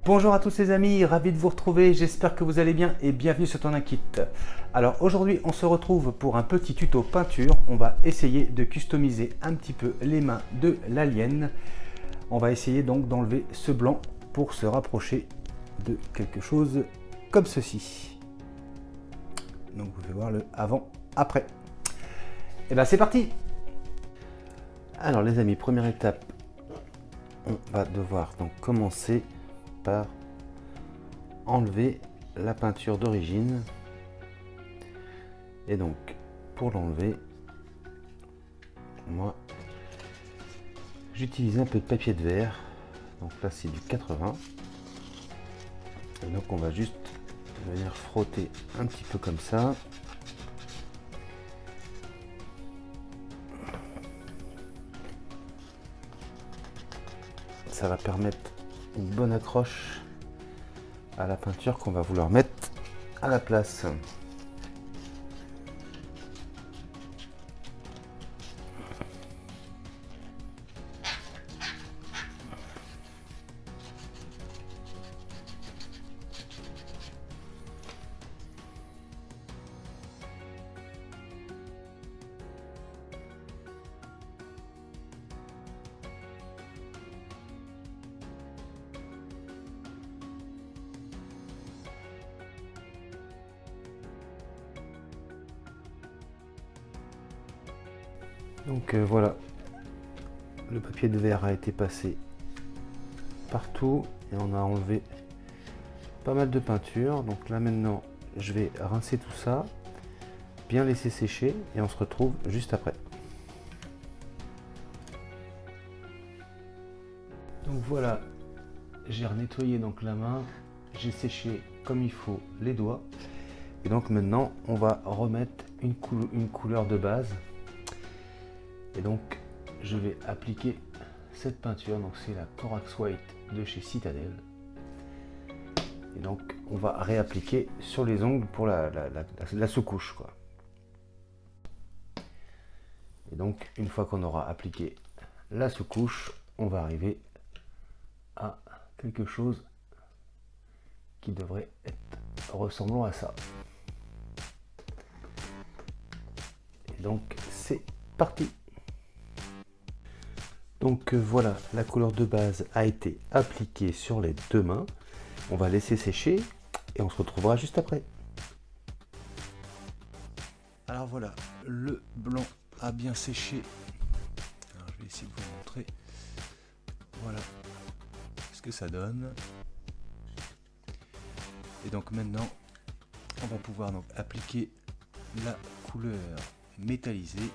Bonjour à tous les amis, ravi de vous retrouver, j'espère que vous allez bien et bienvenue sur Ton Kit. Alors aujourd'hui on se retrouve pour un petit tuto peinture, on va essayer de customiser un petit peu les mains de l'alien. On va essayer donc d'enlever ce blanc pour se rapprocher de quelque chose comme ceci. Donc vous pouvez voir le avant-après. Et bien c'est parti. Alors les amis, première étape, on va devoir donc commencer par enlever la peinture d'origine. Et donc pour l'enlever, moi j'utilise un peu de papier de verre, donc là c'est du 80, et donc on va juste venir frotter un petit peu comme ça. Ça va permettre une bonne accroche à la peinture qu'on va vouloir mettre à la place. Donc voilà, le papier de verre a été passé partout et on a enlevé pas mal de peinture. Donc là maintenant je vais rincer tout ça, bien laisser sécher et on se retrouve juste après. Donc voilà, j'ai renettoyé donc la main, j'ai séché comme il faut les doigts et donc maintenant on va remettre une couleur de base. Et donc je vais appliquer cette peinture, donc c'est la Corax White de chez Citadel. Et donc on va réappliquer sur les ongles pour la sous-couche, quoi. Et donc une fois qu'on aura appliqué la sous-couche, on va arriver à quelque chose qui devrait être ressemblant à ça. Et donc c'est parti. Donc voilà, la couleur de base a été appliquée sur les deux mains. On va laisser sécher et on se retrouvera juste après. Alors voilà, le blanc a bien séché. Alors je vais essayer de vous montrer. Voilà ce que ça donne. Et donc maintenant, on va pouvoir donc appliquer la couleur métallisée.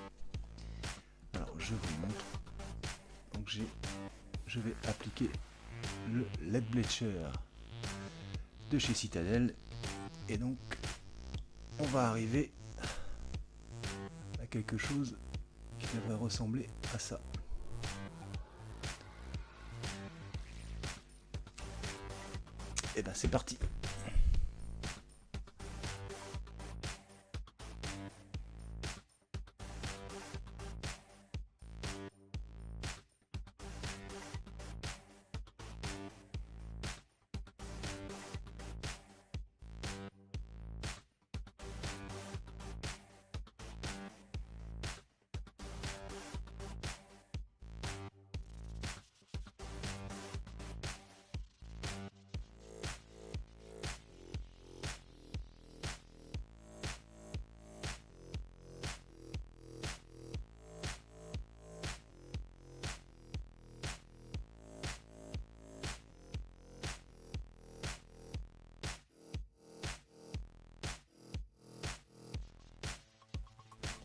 Alors je vous montre. Donc je vais appliquer le LED Bleacher de chez Citadel et donc on va arriver à quelque chose qui devrait ressembler à ça. Et ben c'est parti.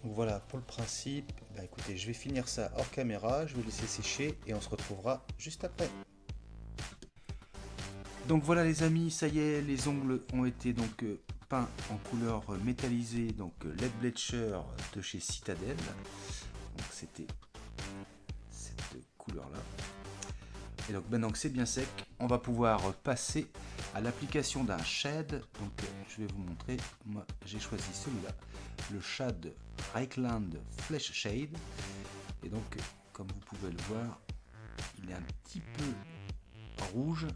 Donc voilà pour le principe. Bah écoutez, je vais finir ça hors caméra, je vais laisser sécher et on se retrouvera juste après. Donc voilà les amis, ça y est, les ongles ont été donc peints en couleur métallisée, donc LED Bleacher de chez Citadel. Donc c'était cette couleur là. Et donc maintenant que c'est bien sec, on va pouvoir passer à l'application d'un shade. Donc je vais vous montrer, moi j'ai choisi celui-là, le shade Reichland Flesh Shade. Et donc comme vous pouvez le voir, il est un petit peu rouge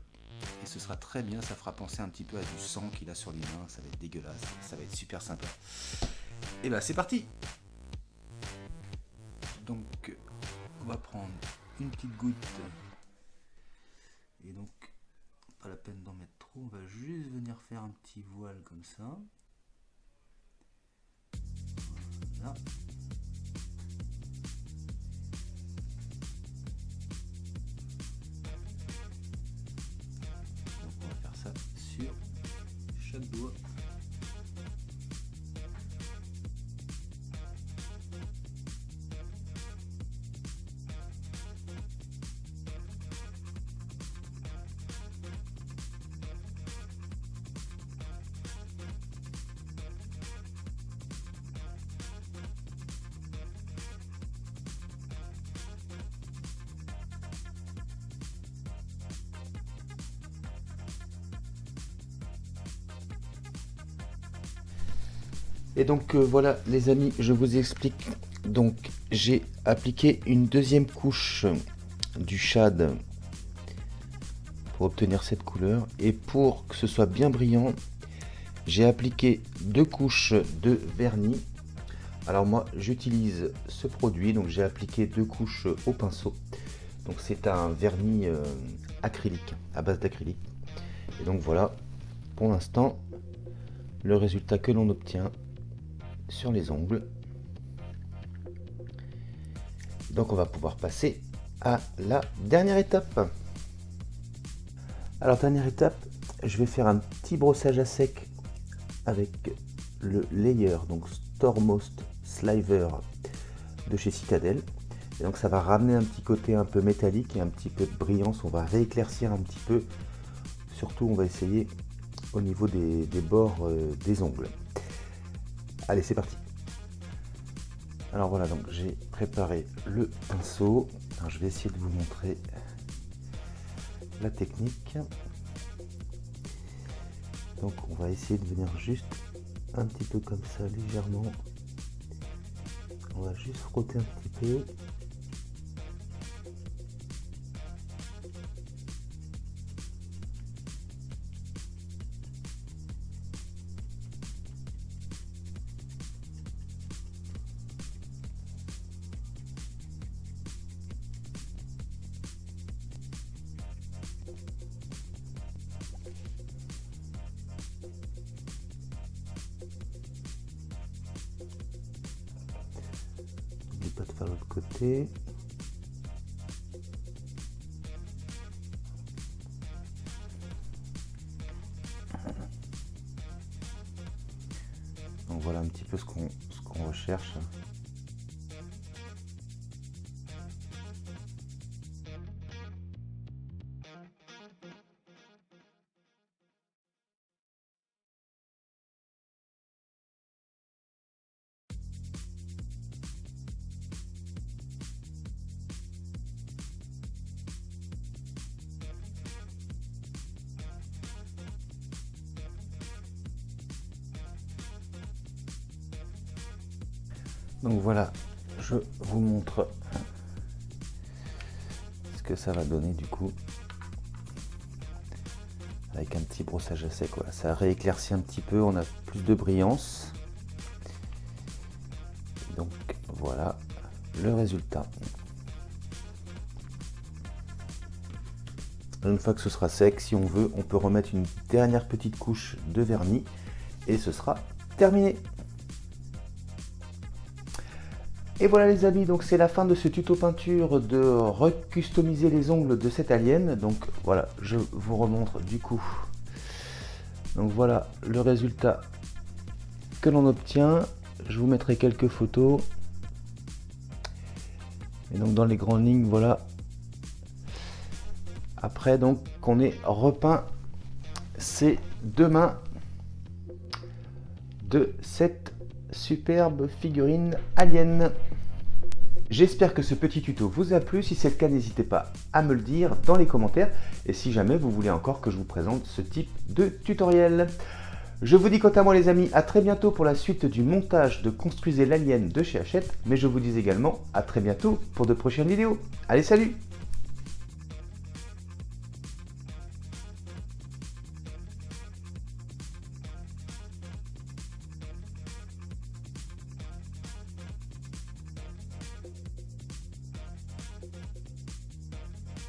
et ce sera très bien, ça fera penser un petit peu à du sang qu'il a sur les mains, ça va être dégueulasse, ça va être super sympa. Et ben c'est parti. Donc on va prendre une petite goutte, et donc pas la peine d'en mettre trop, on va juste venir faire un petit voile comme ça. Voilà. Donc on va faire ça sur chaque doigt. Et donc voilà les amis, je vous explique. Donc j'ai appliqué une deuxième couche du shade pour obtenir cette couleur, et pour que ce soit bien brillant, j'ai appliqué 2 couches de vernis. Alors moi j'utilise ce produit, donc j'ai appliqué 2 couches au pinceau. Donc c'est un vernis acrylique, à base d'acrylique. Et donc voilà pour l'instant le résultat que l'on obtient sur les ongles. Donc on va pouvoir passer à la dernière étape. Alors dernière étape, je vais faire un petit brossage à sec avec le layer, donc Stormost Sliver de chez Citadel. Et donc ça va ramener un petit côté un peu métallique et un petit peu de brillance, on va rééclaircir un petit peu. Surtout on va essayer au niveau des bords des ongles. Allez, c'est parti. Alors voilà, donc j'ai préparé le pinceau. Alors, je vais essayer de vous montrer la technique. Donc on va essayer de venir juste un petit peu comme ça, légèrement. On va juste frotter un petit peu. Pas de faire l'autre côté. Donc voilà un petit peu ce qu'on recherche. Donc voilà, je vous montre ce que ça va donner du coup. Avec un petit brossage à sec, voilà, ça rééclaircit un petit peu, on a plus de brillance. Donc voilà le résultat. Une fois que ce sera sec, si on veut, on peut remettre une dernière petite couche de vernis et ce sera terminé. Et voilà les amis, donc c'est la fin de ce tuto peinture de recustomiser les ongles de cet alien. Donc voilà, je vous remontre du coup. Donc voilà le résultat que l'on obtient. Je vous mettrai quelques photos. Et donc dans les grandes lignes, voilà. Après donc qu'on ait repeint ces deux mains de cette superbe figurine alien. J'espère que ce petit tuto vous a plu. Si c'est le cas, n'hésitez pas à me le dire dans les commentaires. Et si jamais vous voulez encore que je vous présente ce type de tutoriel. Je vous dis quant à moi les amis, à très bientôt pour la suite du montage de Construisez l'Alien de chez Hachette. Mais je vous dis également à très bientôt pour de prochaines vidéos. Allez, salut!